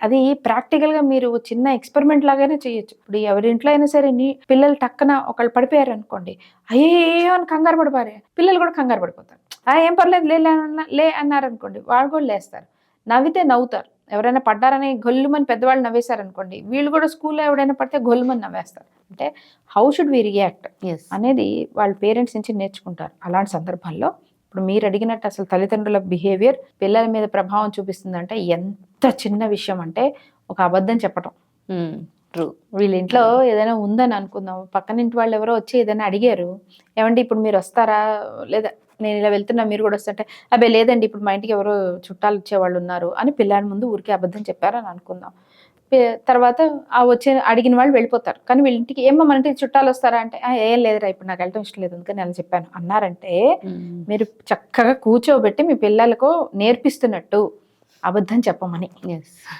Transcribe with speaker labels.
Speaker 1: అది ప్రాక్టికల్‌గా మీరు చిన్న ఎక్స్‌పెరిమెంట్ లాగానే చేయొచ్చు. ఇప్పుడు ఎవరింట్లో అయినా సరే పిల్లలు టక్కన ఒకళ్ళు పడిపోయారనుకోండి. అయ్యయ్యో! అని కంగారు పడిపోయారు. పిల్లలు కూడా కంగారు పడిపోతారు. ఏం పర్లేదు లే అన్నారనుకోండి. వాళ్ళు కూడా లేస్తారు. నవ్వితే నవ్వుతారు. ఎవరైనా పడ్డారని గొల్లుమని పెద్దవాళ్ళు నవ్వేశారనుకోండి. వీళ్ళు కూడా స్కూల్‌లో ఎవడైనా పడితే గొల్లుమని నవ్వేస్తారు. అంటే how should we react
Speaker 2: yes.
Speaker 1: అనేది వాళ్ళ పేరెంట్స్ నుంచి నేర్చుకుంటారు. అలాంటి సందర్భాల్లో ఇప్పుడు మీరు అడిగినట్టు అసలు తల్లిదండ్రుల బిహేవియర్ పిల్లల మీద ప్రభావం చూపిస్తుందంటే ఎంత చిన్న విషయం అంటే ఒక అబద్ధం చెప్పటం.
Speaker 2: ట్రూ.
Speaker 1: వీళ్ళ ఇంట్లో ఏదైనా ఉందని అనుకుందాం. పక్కనింటి వాళ్ళు ఎవరో వచ్చి ఏదైనా అడిగారు. ఏవండి ఇప్పుడు మీరు వస్తారా? లేదా నేను ఇలా వెళ్తున్నా మీరు కూడా వస్తుంటే, అబ్బే లేదండి ఇప్పుడు మా ఇంటికి ఎవరో చుట్టాలు వచ్చేవాళ్ళు ఉన్నారు అని పిల్లాడి ముందు ఊరికే అబద్ధం చెప్పారని అనుకుందాం. తర్వాత అడిగిన వాళ్ళు వెళ్ళిపోతారు. కానీ వీళ్ళ ఇంటికి ఏమ్మా మన ఇంటికి చుట్టాలు వస్తారా అంటే, ఏం లేదురా ఇప్పుడు నాకు వెళ్ళటం ఇష్టం లేదు అందుకని అలా చెప్పాను అన్నారంటే, మీరు చక్కగా కూర్చోబెట్టి మీ పిల్లలకు నేర్పిస్తున్నట్టు అబద్ధం చెప్పమని.
Speaker 2: యెస్.